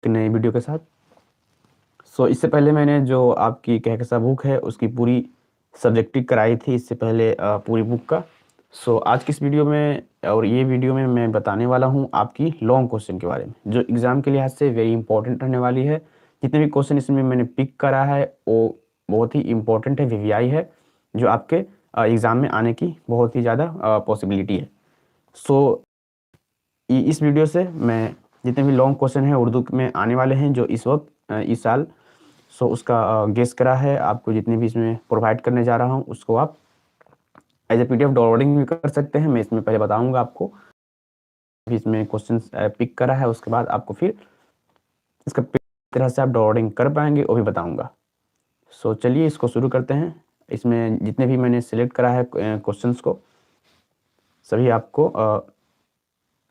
एक नई वीडियो के साथ। इससे पहले मैंने जो आपकी कहकशा बुक है उसकी पूरी सब्जेक्टिव कराई थी इससे पहले पूरी बुक का। आज की इस वीडियो में और ये वीडियो में मैं बताने वाला हूँ आपकी लॉन्ग क्वेश्चन के बारे में जो एग्ज़ाम के लिहाज से वेरी इंपॉर्टेंट रहने वाली है। जितने भी क्वेश्चन इसमें मैंने पिक करा है वो बहुत ही इंपॉर्टेंट है, वीवीआई है, जो आपके एग्ज़ाम में आने की बहुत ही ज़्यादा पॉसिबिलिटी है। इस वीडियो से मैं जितने भी लॉन्ग क्वेश्चन हैं उर्दू में आने वाले हैं जो इस वक्त इस साल, उसका गेस करा है आपको जितने भी इसमें प्रोवाइड करने जा रहा हूँ उसको आप एज ए पीडीएफ डाउनलोडिंग भी कर सकते हैं। मैं इसमें पहले बताऊंगा आपको इसमें क्वेश्चन पिक करा है, उसके बाद आपको फिर इसका तरह से आप डाउनलोडिंग कर पाएंगे वो भी बताऊंगा। चलिए इसको शुरू करते हैं। इसमें जितने भी मैंने सिलेक्ट करा है क्वेश्चंस को सभी आपको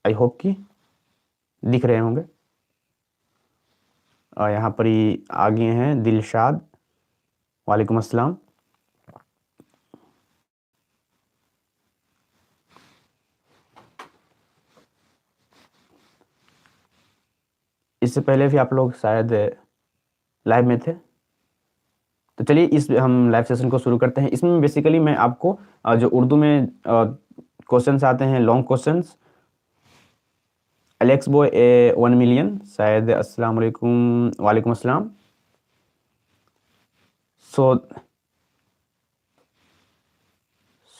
आई होप कि दिख रहे होंगे। यहाँ पर ही आगे हैं दिलशाद, वालेकुम अस्सलाम। इससे पहले भी आप लोग शायद लाइव में थे, तो चलिए इस हम लाइव सेशन को शुरू करते हैं। इसमें बेसिकली मैं आपको जो उर्दू में क्वेश्चंस आते हैं long questions, Alex boy 1 million शायद, अस्सलाम वालेकुम, वालेकुम अस्सलाम।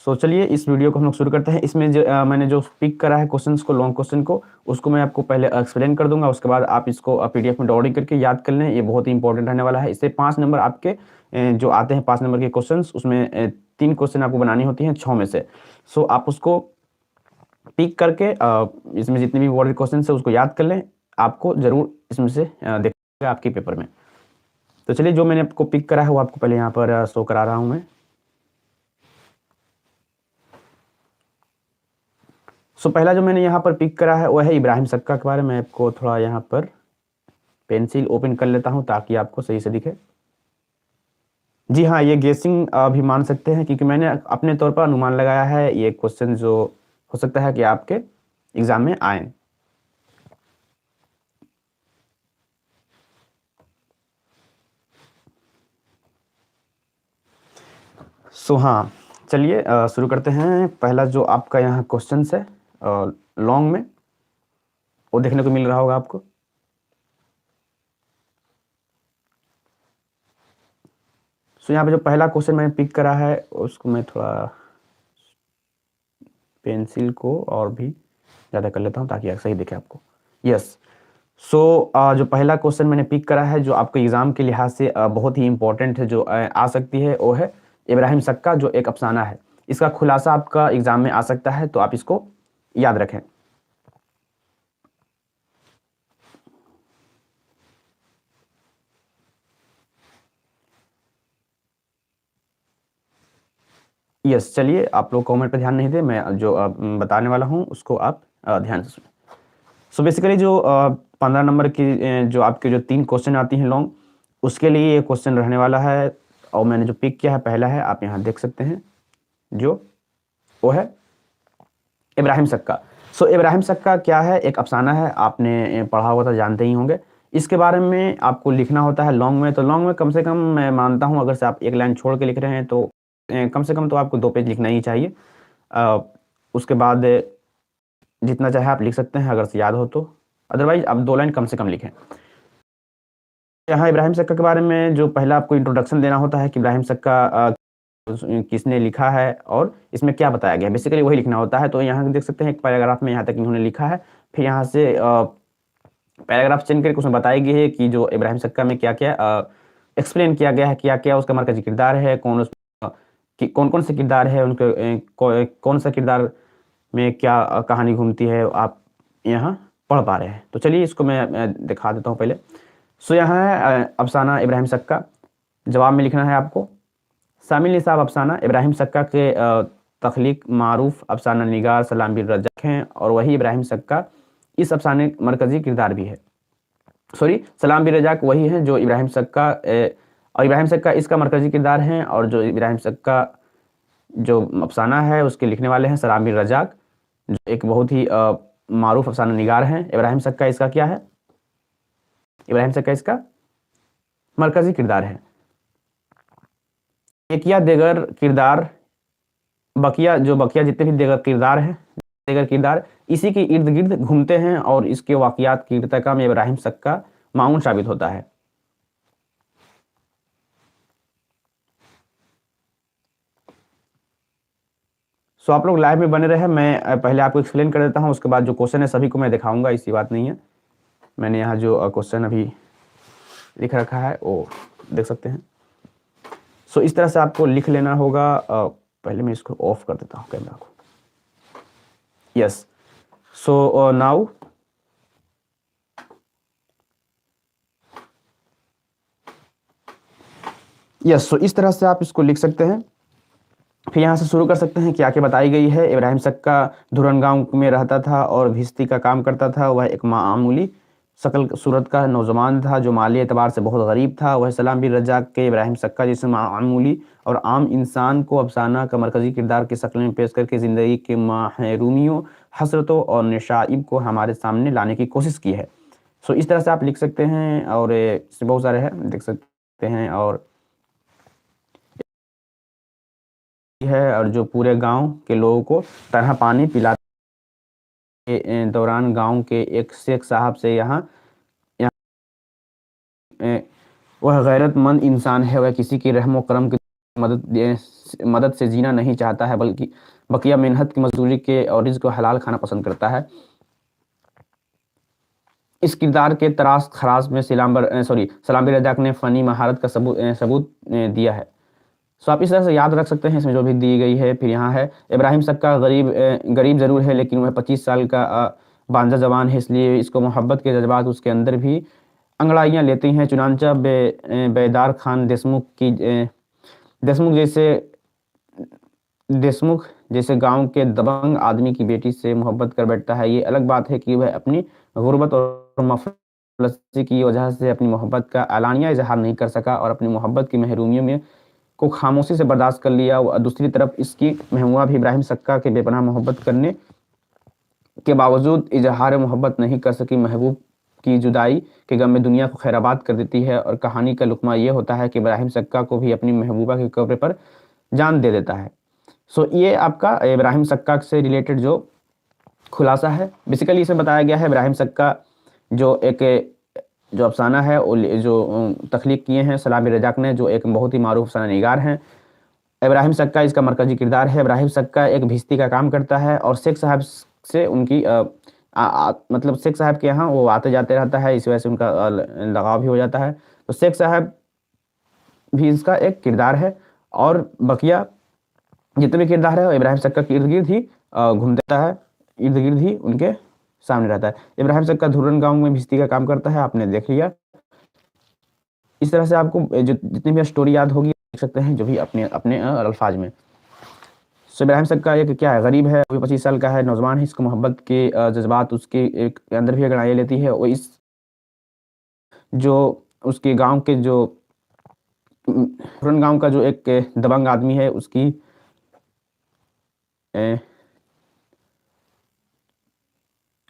चलिए इस वीडियो को हम लोग शुरू करते हैं। इसमें जो मैंने जो पिक करा है क्वेश्चंस को, लॉन्ग क्वेश्चन को, उसको मैं आपको पहले एक्सप्लेन कर दूंगा, उसके बाद आप इसको पीडीएफ में डाउनलोड करके याद कर लें। ये बहुत ही इंपॉर्टेंट रहने वाला है। इससे 5 नंबर आपके जो आते हैं 5 नंबर के क्वेश्चंस, उसमें 3 क्वेश्चन आपको बनानी होती हैं 6 में से। आप उसको पिक करके इसमें जितने भी वर्ड क्वेश्चन है उसको याद कर लें। आपको जरूर इसमें से देखिएगा आपके पेपर में। तो चलिए जो मैंने आपको पिक करा है वो आपको पहले यहाँ पर शो करा रहा हूँ मैं। पहला जो मैंने यहाँ पर पिक करा है वो है इब्राहिम सक्का के बारे में। आपको थोड़ा यहाँ पर पेंसिल ओपन कर लेता हूँ ताकि आपको सही से दिखे। जी हाँ, ये गेसिंग भी मान सकते हैं क्योंकि मैंने अपने तौर पर अनुमान लगाया है ये क्वेश्चन जो हो सकता है कि आपके एग्जाम में आए। हाँ, चलिए शुरू करते हैं। पहला जो आपका यहाँ क्वेश्चन है लॉन्ग में, वो देखने को मिल रहा होगा आपको। यहाँ पे जो पहला क्वेश्चन मैंने पिक करा है उसको मैं थोड़ा पेंसिल को और भी ज़्यादा कर लेता हूँ ताकि सही दिखे आपको। यस। जो पहला क्वेश्चन मैंने पिक करा है जो आपके एग्जाम के लिहाज से बहुत ही इंपॉर्टेंट है, जो आ सकती है, वो है इब्राहिम सक्का जो एक अफसाना है। इसका खुलासा आपका एग्जाम में आ सकता है, तो आप इसको याद रखें। यस, चलिए आप लोग कमेंट पे ध्यान नहीं दे, मैं जो बताने वाला हूँ उसको आप ध्यान से सुनें। बेसिकली जो 15 नंबर की जो आपके जो 3 क्वेश्चन आती हैं लॉन्ग, उसके लिए ये क्वेश्चन रहने वाला है। और मैंने जो पिक किया है पहला है, आप यहाँ देख सकते हैं, जो वो है इब्राहिम सक्का। इब्राहिम सक्का क्या है? एक अफसाना है, आपने पढ़ा होगा तो जानते ही होंगे। इसके बारे में आपको लिखना होता है लॉन्ग में। तो लॉन्ग में कम से कम मैं मानता हूँ अगर से आप एक लाइन छोड़ के लिख रहे हैं तो कम से कम तो आपको 2 पेज लिखना ही चाहिए। उसके बाद जितना चाहे आप लिख सकते हैं अगर से याद हो तो, अदरवाइज आप 2 लाइन कम से कम लिखें। यहाँ इब्राहिम सक्का के बारे में जो पहला आपको इंट्रोडक्शन देना होता है कि इब्राहिम सक्का किसने लिखा है और इसमें क्या बताया गया है, बेसिकली वही लिखना होता है। तो यहाँ देख सकते हैं एक पैराग्राफ में यहाँ तक इन्होंने लिखा है। फिर यहाँ से पैराग्राफ चेंज करके उसमें बताई गई है कि जो इब्राहिम सक्का में क्या क्या एक्सप्लेन किया गया है, क्या क्या उसका मरकजी किरदार है, कौन कौन से किरदार है उनके, कौन सा किरदार में क्या कहानी घूमती है, आप यहाँ पढ़ पा रहे हैं। तो चलिए इसको मैं दिखा देता हूँ पहले। यहाँ है अफसाना इब्राहिम सक्का। जवाब में लिखना है आपको, शामिल निसाब अफसाना इब्राहिम सक्का के तख्लीक मारूफ अफसाना निगार सलाम बिन रज़ाक हैं और वही इब्राहिम सक्का इस अफसाने मरकज़ी किरदार भी है। सलाम बिन रज़ाक वही हैं जो इब्राहिम सक्का और इब्राहिम सक्का इसका मरकज़ी किरदार हैं, और जो इब्राहिम सक्का जो अफसाना है उसके लिखने वाले हैं सलाम बिन रज़ाक, जो एक बहुत ही मारूफ अफसाना निगार हैं। इब्राहिम सक्का इसका क्या है? इब्राहिम सक्का इसका मरकजी किरदार है। एक या देगर किरदार, बकिया जितने भी देगर किरदार इसी के इर्द गिर्द घूमते हैं और इसके वाकयात की इर्तिका में इब्राहिम सक्का माउन साबित होता है। सो आप लोग लाइव में बने रहे। मैं पहले आपको एक्सप्लेन कर देता हूँ, उसके बाद जो क्वेश्चन है सभी को मैं दिखाऊंगा, ऐसी बात नहीं है। मैंने यहाँ जो क्वेश्चन अभी लिख रखा है वो देख सकते हैं। सो इस तरह से आपको लिख लेना होगा। पहले मैं इसको ऑफ कर देता हूँ कैमरा को। यस, सो नाउ यस, सो इस तरह से आप इसको लिख सकते हैं। फिर यहाँ से शुरू कर सकते हैं। क्या क्या बताई गई है। इब्राहिम सक्का धुरन गांव में रहता था और भिस्ती का काम करता था। वह एक मामूली शक्ल सूरत का नौजवान था जो माली एतबार से बहुत गरीब था। वह सलाम बिन रज्जाक के इब्राहिम सक्का जैसे मामूली और आम इंसान को अफसाना का मरकजी किरदार की शक्ल में पेश करके ज़िंदगी के महरूमियों, हसरतों और नशाइब को हमारे सामने लाने की कोशिश की है। सो इस तरह से आप लिख सकते हैं और इससे बहुत सारे हैं देख सकते हैं। और है और जो पूरे गांव के लोगों को तरह पानी पिलाते के दौरान गांव के एक शेख साहब से यहाँ वह गैरतमंद इंसान है। वह किसी की रहमो करम की मदद से जीना नहीं चाहता है, बल्कि बकिया मेहनत की मजदूरी के और रिज़्क़ को हलाल खाना पसंद करता है। इस किरदार के तराश खराज में सलाम बिन रज़ाक ने फ़नी महारत का सबूत दिया है। सो आप इस तरह से याद रख सकते हैं इसमें जो भी दी गई है। फिर यहाँ है इब्राहिम सक्का गरीब ज़रूर है, लेकिन वह 25 साल का बांझा जवान है, इसलिए इसको मोहब्बत के जज्बात उसके अंदर भी अंगड़ाइयाँ लेती हैं। चुनांचा बेदार खान देशमुख जैसे गांव के दबंग आदमी की बेटी से मोहब्बत कर बैठता है। ये अलग बात है कि वह अपनी गुर्बत और मफलसी की वजह से अपनी मोहब्बत का एलानिया इजहार नहीं कर सका और अपनी मोहब्बत की महरूमियों में को खामोशी से बर्दाश्त कर लिया। दूसरी तरफ इसकी महबूबा भी इब्राहिम सक्का के बेपनाह मोहब्बत करने के बावजूद इजहार मोहब्बत नहीं कर सकी। महबूब की जुदाई के गम में दुनिया को खैराबाद कर देती है और कहानी का लुकमा ये होता है कि इब्राहिम सक्का को भी अपनी महबूबा के कब्र पर जान दे देता है। सो ये आपका इब्राहिम सक्का से रिलेटेड जो खुलासा है। बेसिकली इसमें बताया गया है इब्राहिम सक्का जो अफसाना है जो तख्लीक किए हैं सलाम बिन रज़ाक ने, जो एक बहुत ही मारूफ अफसाना निगार हैं। इब्राहिम सक्का इसका मरकजी किरदार है। इब्राहिम सक्का एक भिस्ती का काम करता है और शेख साहब से उनकी मतलब शेख साहब के यहाँ वो आते जाते रहता है, इस वजह से उनका लगाव भी हो जाता है। तो शेख साहब भी इसका एक किरदार है और बकिया जितने भी किरदार है इब्राहिम सक्का के इर्द गिर्द ही घूमता है, इर्द गिर्द ही उनके सामने रहता है। इब्राहिम सक्का धुरन गांव में भिस्ती का काम करता है, आपने देख लिया। इस तरह से आपको जो जितनी भी स्टोरी याद होगी देख सकते हैं, जो भी अपने अपने अल्फाज में। सो इब्राहिम सक्का एक क्या है, गरीब है, अभी 25 साल का है, नौजवान है। इसको मोहब्बत के जज्बात उसके एक अंदर भी अगड़ाई लेती है। और इस जो उसके गांव के जो धुरन गांव का जो एक दबंग आदमी है उसकी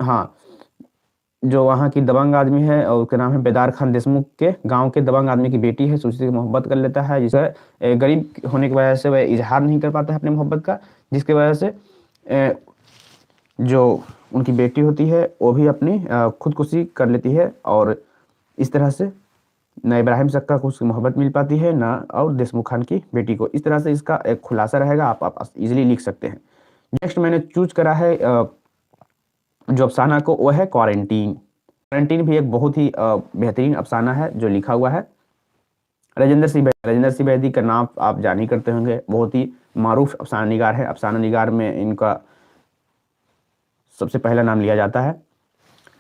हाँ, जो वहाँ की दबंग आदमी है और उसका नाम है बेदार खान देशमुख के गांव के दबंग आदमी की बेटी है, उससे मोहब्बत कर लेता है। जिसे गरीब होने की वजह से वह इजहार नहीं कर पाता है अपनी मोहब्बत का, जिसकी वजह से जो उनकी बेटी होती है वो भी अपनी खुदकुशी कर लेती है। और इस तरह से न इब्राहिम सक्का को उसकी मोहब्बत मिल पाती है न और देशमुख खान की बेटी को। इस तरह से इसका एक खुलासा रहेगा, आप इजीली लिख सकते हैं। नेक्स्ट मैंने चूज करा है जो अफसाना को, वो है क्वारंटीन भी एक बहुत ही बेहतरीन अफसाना है जो लिखा हुआ है राजेंद्र सिंह बैदी का नाम आप जान ही करते होंगे। बहुत ही मारूफ अफसाना निगार है। अफसाना निगार में इनका सबसे पहला नाम लिया जाता है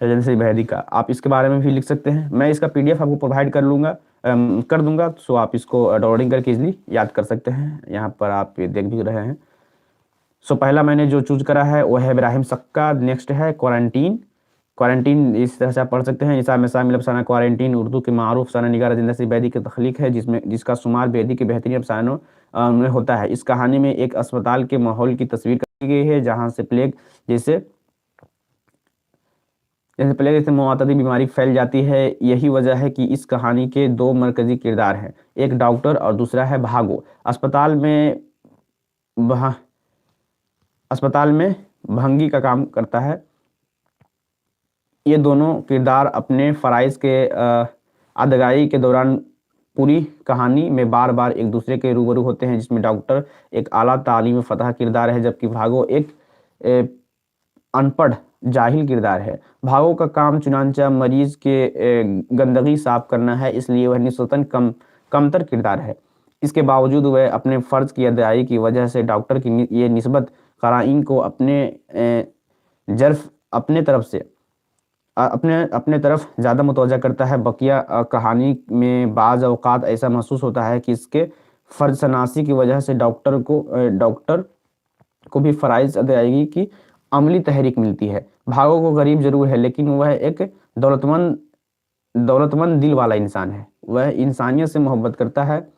राजेंद्र सिंह बैदी का। आप इसके बारे में भी लिख सकते हैं। मैं इसका PDF आपको प्रोवाइड कर दूंगा, सो आप इसको डाउनलोडिंग करके इजीली याद कर सकते हैं। यहाँ पर आप देख भी रहे हैं। सो पहला मैंने जो चूज करा है वो है इब्राहिम सक्का। नेक्स्ट है क्वारंटीन इस तरह से आप पढ़ सकते हैं। निसार में शामिल अफसाना क्वारंटीन उर्दू के मारूफ अफसाना निगार राजेंद्र सिंह बैदी की तख्लीक है, जिसका शुमार बैदी के बेहतरीन अफसानों में होता है। इस कहानी में एक अस्पताल के माहौल की तस्वीर की गई है जहाँ से प्लेग जैसे प्लेग जैसे मुआतदी बीमारी फैल जाती है। यही वजह है कि इस कहानी के दो मरकजी किरदार हैं, एक डॉक्टर और दूसरा है भागो। भा- अस्पताल में भंगी का काम करता है। ये दोनों किरदार अपने फ़राइज़ के अदायगी के दौरान पूरी कहानी में बार बार एक दूसरे के रूबरू होते हैं, जिसमें डॉक्टर एक आला तालीम फ़तह किरदार है, जबकि भागो एक अनपढ़ जाहिल किरदार है। भागो का काम चुनांचा मरीज के गंदगी साफ करना है, इसलिए वह निस्बतन कमतर किरदार है। इसके बावजूद वह अपने फ़र्ज़ की अदायगी की वजह से डॉक्टर की ये निस्बत क़राइन को अपने तरफ से अपने तरफ ज़्यादा मुतवज्जा करता है। बकिया कहानी में बाज़ अवक़ात ऐसा महसूस होता है कि इसके फ़र्ज़शनासी की वजह से डॉक्टर को भी फ़राइज़ अदायगी की अमली तहरीक मिलती है। भागो को गरीब ज़रूर है, लेकिन वह एक दौलतमंद दिल वाला इंसान है। वह इंसानियत से मोहब्बत करता है।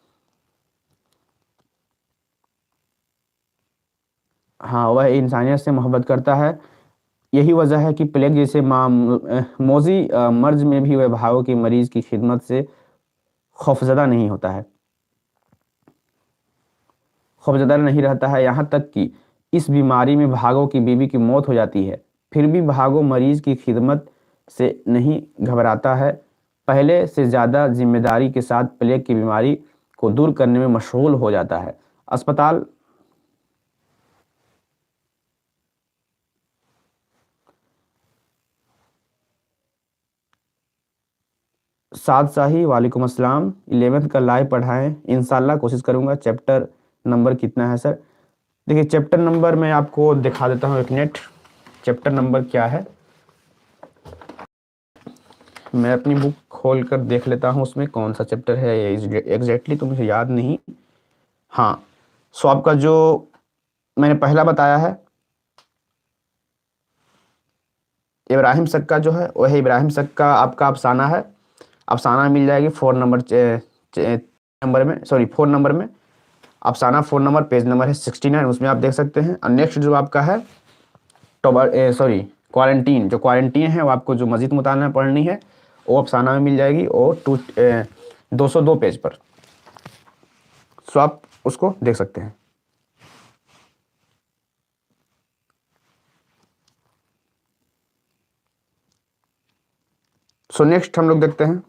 हाँ, वह इंसानियत से मोहब्बत करता है। यही वजह है कि प्लेग जैसे मौजी मर्ज में भी वह भागो के मरीज की खिदमत से खौफजदा नहीं होता है, खौफजदा नहीं रहता है। यहाँ तक कि इस बीमारी में भागो की बीवी की मौत हो जाती है, फिर भी भागो मरीज की खिदमत से नहीं घबराता है। पहले से ज़्यादा जिम्मेदारी के साथ प्लेग की बीमारी को दूर करने में मशगूल हो जाता है। अस्पताल साद शाही वालेकुम अस्सलाम। 11th का लाइव पढ़ाएं, इंशाल्लाह कोशिश करूंगा। चैप्टर नंबर कितना है सर? देखिए, चैप्टर नंबर मैं आपको दिखा देता हूँ एक मिनट। चैप्टर नंबर क्या है, मैं अपनी बुक खोल कर देख लेता हूँ उसमें कौन सा चैप्टर है एग्जैक्टली तो मुझे याद नहीं। हाँ, सो आपका जो मैंने पहला बताया है इब्राहिम सक्का जो है, वह इब्राहिम सक्का आपका अफसाना है। अफसाना मिल जाएगी 4 नंबर में अफसाना 4 नंबर, पेज नंबर है 69, उसमें आप देख सकते हैं। और नेक्स्ट जो आपका है क्वारंटीन, जो क्वारंटीन है वो आपको जो मजीद मुताला पढ़नी है वो अफसाना में मिल जाएगी, और 202 पेज पर। सो आप उसको देख सकते हैं। सो नेक्स्ट हम लोग देखते हैं।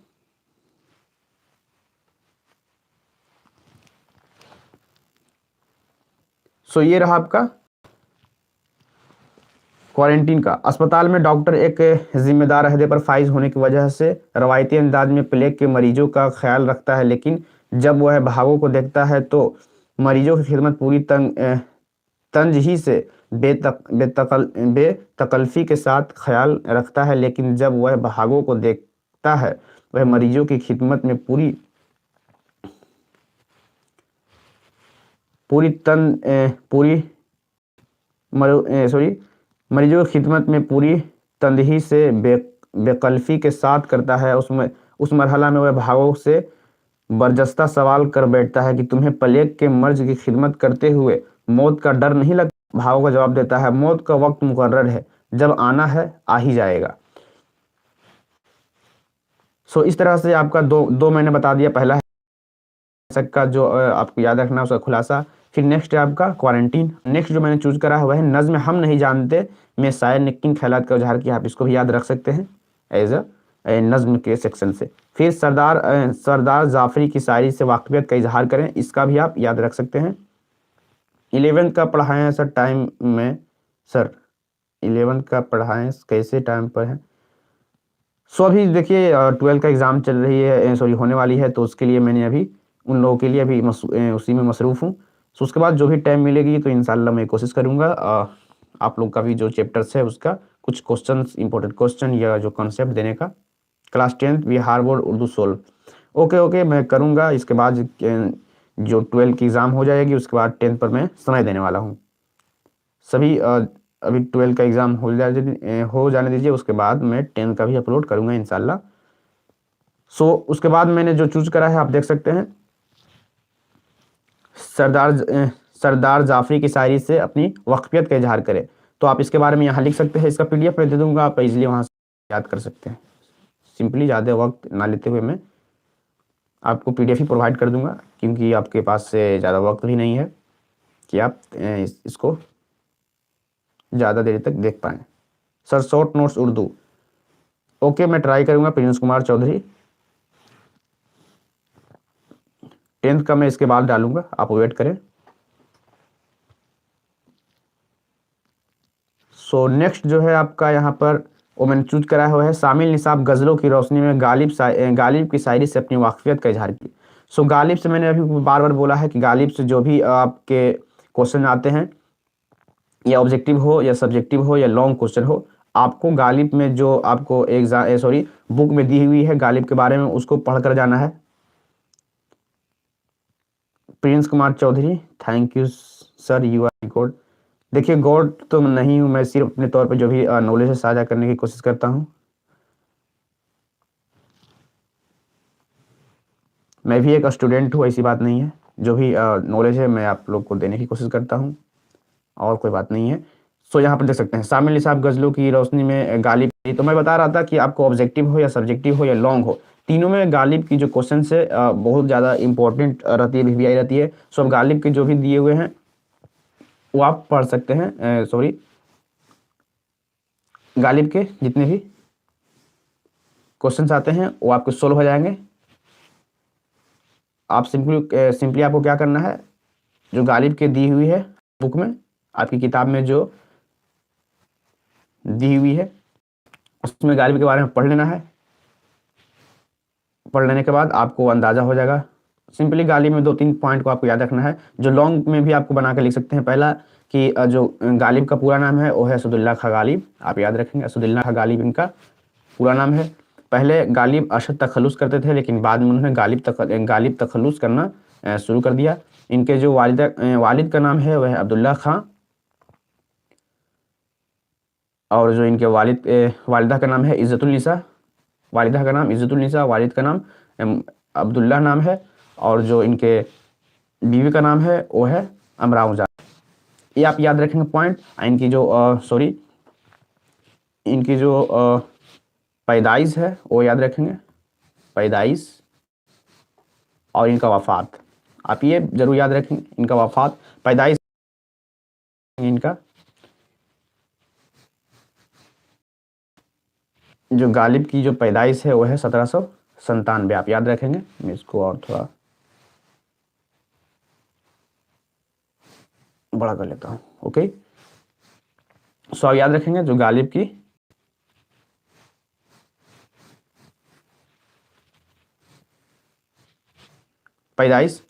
सो ये रहा आपका क्वारंटीन का। अस्पताल में डॉक्टर एक जिम्मेदार अहदे पर फाइज होने की वजह से रवायती अंदाज में प्लेग के मरीजों का ख्याल रखता है, लेकिन जब वह भागो को देखता है तो मरीजों की खिदमत पूरी तंजही से बेतकल्फ़ी के साथ ख्याल रखता है। लेकिन जब वह भागो को देखता है, वह मरीजों की खिदमत में मरीजों की खिदमत में पूरी तंदही से बेकल्फ़ी के साथ करता है। उस मरहला में वह भागो से बरजस्ता सवाल कर बैठता है कि तुम्हें प्लेग के मर्ज की खिदमत करते हुए मौत का डर नहीं लगता? भागो का जवाब देता है, मौत का वक्त मुकर्रर है, जब आना है आ ही जाएगा। सो इस तरह से आपका दो मैंने बता दिया। पहला है सक्का, जो आपको याद रखना है उसका खुलासा। फिर नेक्स्ट है आपका क्वारंटीन। नेक्स्ट जो मैंने चूज करा है वह है नज्म हम नहीं जानते में शायर ने किन ख्यालात का इजहार किया। आप इसको भी याद रख सकते हैं एज नज्म के सेक्शन से। फिर सरदार जाफरी की शायरी से वाकफियत का इजहार करें, इसका भी आप याद रख सकते हैं। 11th का पढ़ाएं सर टाइम में? सर 11th का पढ़ाएं कैसे टाइम पर है? सो अभी देखिए 12th का एग्ज़ाम चल रही है, सॉरी होने वाली है, तो उसके लिए मैंने अभी उन लोगों के लिए अभी उसी में मसरूफ़ हूँ। सो उसके बाद जो भी टाइम मिलेगी तो इंशाल्लाह मैं कोशिश करूँगा आप लोग का भी जो चैप्टर्स है उसका कुछ क्वेश्चंस, इंपॉर्टेंट क्वेश्चन या जो कॉन्सेप्ट देने का। Class 10th Bihar board Urdu solve. Okay मैं करूँगा। इसके बाद जो 12th की एग्ज़ाम हो जाएगी उसके बाद 10th पर मैं समय देने वाला हूँ। सभी अभी 12th का एग्ज़ाम हो जाने दीजिए, उसके बाद मैं 10th का भी अपलोड करूँगा इंशाल्लाह। सो उसके बाद मैंने जो चूज करा है आप देख सकते हैं, सरदार जाफरी की शायरी से अपनी वाकफियत का इजहार करें। तो आप इसके बारे में यहाँ लिख सकते हैं। इसका PDF मैं दे दूँगा, आप इजीली वहाँ से याद कर सकते हैं। सिंपली ज़्यादा वक्त ना लेते हुए मैं आपको PDF ही प्रोवाइड कर दूंगा, क्योंकि आपके पास से ज़्यादा वक्त भी नहीं है कि आप इसको ज़्यादा देर तक देख पाएँ। Sir short notes Urdu, okay मैं ट्राई करूँगा। प्रिंस कुमार चौधरी, 10th का मैं इसके बाद डालूंगा, आप वेट करें। सो नेक्स्ट जो है आपका यहाँ पर वो मैंने चूज करा हुआ है, शामिल निसाब गज़लों की रोशनी में गालिब की शायरी से अपनी वाकफियत का इजहार की। सो गालिब से मैंने अभी बार बार बोला है कि गालिब से जो भी आपके क्वेश्चन आते हैं, या ऑब्जेक्टिव हो या सब्जेक्टिव हो या लॉन्ग क्वेश्चन हो, आपको गालिब में जो आपको बुक में दी हुई है गालिब के बारे में, उसको पढ़ कर जाना है। Prince Kumar Chaudhary, thank you sir, you are good. देखिए गॉड तो नहीं हूँ मैं, सिर्फ अपने तौर पे जो भी नॉलेज है साझा करने की कोशिश करता हूँ। मैं भी एक स्टूडेंट हूँ, ऐसी बात नहीं है। जो भी नॉलेज है मैं आप लोग को देने की कोशिश करता हूँ, और कोई बात नहीं है। सो यहाँ पर देख सकते हैं, शामिल निसाब गज़लों की रोशनी में गालिब। तो मैं बता रहा था कि आपको ऑब्जेक्टिव हो या सब्जेक्टिव हो या लॉन्ग हो, तीनों में गालिब की जो क्वेश्चन है बहुत ज़्यादा इंपॉर्टेंट रहती है, VVI रहती है। सो अब गालिब के जो भी दिए हुए हैं वो आप पढ़ सकते हैं। गालिब के जितने भी क्वेश्चंस आते हैं वो आपको सोल्व हो जाएंगे। आप सिंपली आपको क्या करना है, जो गालिब के दी हुई है बुक में, आपकी किताब में जो दी हुई है, उसमें गालिब के बारे में पढ़ लेना है। पढ़ लेने के बाद आपको अंदाज़ा हो जाएगा। सिंपली गालिब में 2-3 पॉइंट को आपको याद रखना है, जो लॉन्ग में भी आपको बना के लिख सकते हैं। पहला कि जो गालिब का पूरा नाम है वो है असदुल्ला खां गालिब, आप याद रखेंगे, असदुल्ला खां गालिब इनका पूरा नाम है। पहले गालिब अरशद तखल्लुस करते थे, लेकिन बाद में उन्होंने गालिब तखल्लुस करना शुरू कर दिया। इनके जो वालिद का नाम है वह है अब्दुल्ला खां, और जो इनके वालिदा का नाम है इज़्ज़तुन्निसा। वालिदा का नाम इज़्ज़तुन्निसा, वालिद का नाम अब्दुल्ला नाम है, और जो इनके बीवी का नाम है वो है अमराउजा। ये आप याद रखेंगे पॉइंट। इनकी जो पैदाइश है वो याद रखेंगे, पैदाइश, और इनका वफात आप ये जरूर याद रखेंगे। इनका वफात, पैदाइश इनका, जो गालिब की जो पैदाइश है वो है 1797, आप याद रखेंगे। मैं इसको और थोड़ा बड़ा कर लेता हूँ, ओके। सो आप याद रखेंगे जो गालिब की पैदाइश,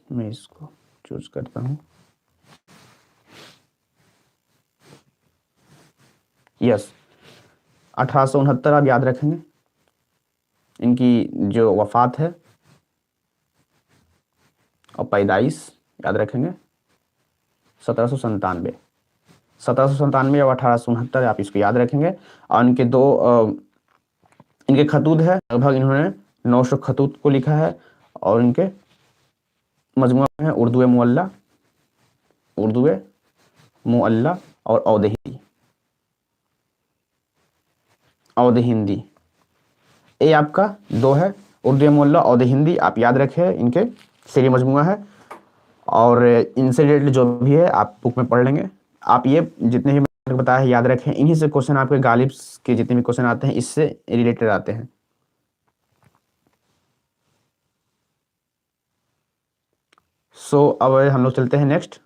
मैं इसको चूज करता हूँ, यस 1869 आप याद रखेंगे। इनकी जो वफात है और पैदाइश याद रखेंगे 1797 और 1869, आप इसको याद रखेंगे। और इनके इनके खतूत है, लगभग इन्होंने 900 खतूत को लिखा है, और इनके मजमूआ है उर्दू मुअल्ला और औद हिंदी। ये आपका 2 है, उर्दू मुअल्ला, औद हिंदी, आप याद रखें, इनके शेरी मजमूआ है। और इनसे रिलेटेड जो भी है आप बुक में पढ़ लेंगे। आप ये जितने भी बताया है याद रखें, इन्हीं से क्वेश्चन आपके गालिब के जितने भी क्वेश्चन आते हैं इससे रिलेटेड आते हैं। सो अब हम लोग चलते हैं नेक्स्ट।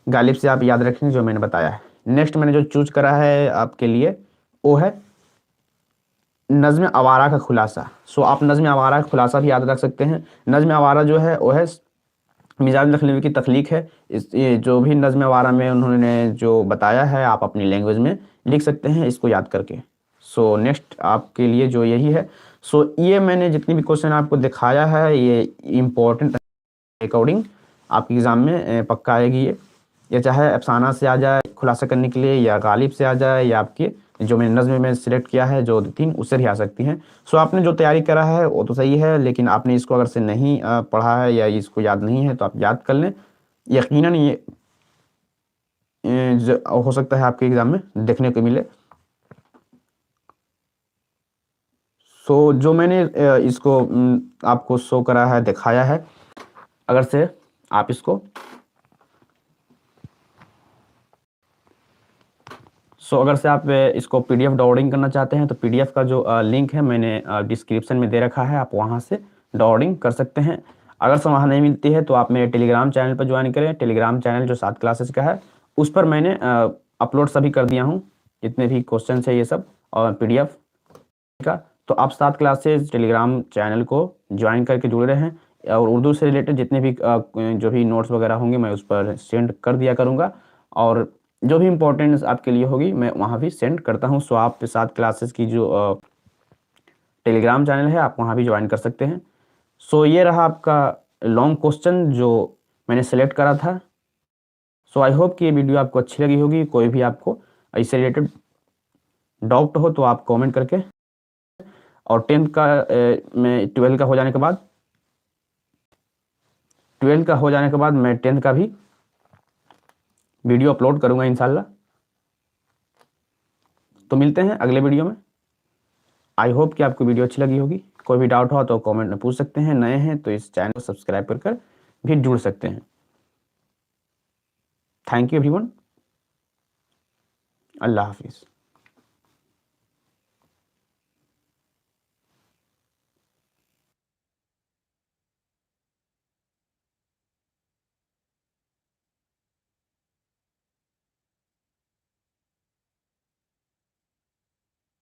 गालिब से आप याद रखेंगे जो मैंने बताया है। नेक्स्ट मैंने जो चूज करा है आपके लिए वो है नज़्म आवारा का खुलासा। सो आप नज़्म आवारा का खुलासा भी याद रख सकते हैं। नज़्म आवारा जो है वो है मिजाज लखनवी की तख्लीक है। ये जो भी नज़्म आवारा में उन्होंने जो बताया है आप अपनी लैंग्वेज में लिख सकते हैं इसको याद करके। सो नेक्स्ट आपके लिए जो यही है। सो ये मैंने जितनी भी क्वेश्चन आपको दिखाया है ये इम्पोर्टेंट अकॉर्डिंग आपके एग्ज़ाम में पक्का आएगी। ये चाहे अफसाना से आ जाए खुलासा करने के लिए, या गालिब से आ जाए, या आपके जो मैंने नज़्म में सिलेक्ट किया है जो 3 उससे भी आ सकती हैं। सो आपने जो तैयारी करा है वो तो सही है, लेकिन आपने इसको अगर से नहीं पढ़ा है या इसको याद नहीं है तो आप याद कर लें। यकीनन हो सकता है आपके एग्जाम में देखने को मिले। सो जो मैंने इसको आपको शो करा है, दिखाया है, अगर से आप इसको अगर से आप इसको पीडीएफ डाउनलोडिंग करना चाहते हैं तो पीडीएफ का जो लिंक है मैंने डिस्क्रिप्शन में दे रखा है, आप वहां से डाउनलोडिंग कर सकते हैं। अगर से वहाँ नहीं मिलती है तो आप मेरे टेलीग्राम चैनल पर ज्वाइन करें। टेलीग्राम चैनल जो 7 क्लासेस का है उस पर मैंने अपलोड सभी कर दिया हूँ, जितने भी क्वेश्चन है ये सब और पीडीएफ का। तो आप 7 क्लासेस टेलीग्राम चैनल को ज्वाइन करके जुड़ रहे हैं और उर्दू से रिलेटेड जितने भी जो भी नोट्स वगैरह होंगे मैं उस पर सेंड कर दिया करूँगा, और जो भी इम्पोर्टेंस आपके लिए होगी मैं वहाँ भी सेंड करता हूँ। सो आप 7 क्लासेस की जो टेलीग्राम चैनल है आप वहाँ भी ज्वाइन कर सकते हैं। सो ये रहा आपका लॉन्ग क्वेश्चन जो मैंने सेलेक्ट करा था। सो आई होप कि ये वीडियो आपको अच्छी लगी होगी। कोई भी आपको इससे रिलेटेड डाउट हो तो आप कमेंट करके, और 10th का मैं 12 का हो जाने के बाद 12 का हो जाने के बाद मैं 10th का भी वीडियो अपलोड करूंगा इंशाल्लाह। तो मिलते हैं अगले वीडियो में। आई होप कि आपको वीडियो अच्छी लगी होगी। कोई भी डाउट हो तो कमेंट में पूछ सकते हैं, नए हैं तो इस चैनल को सब्सक्राइब कर भी जुड़ सकते हैं। Thank you everyone. अल्लाह हाफिज़।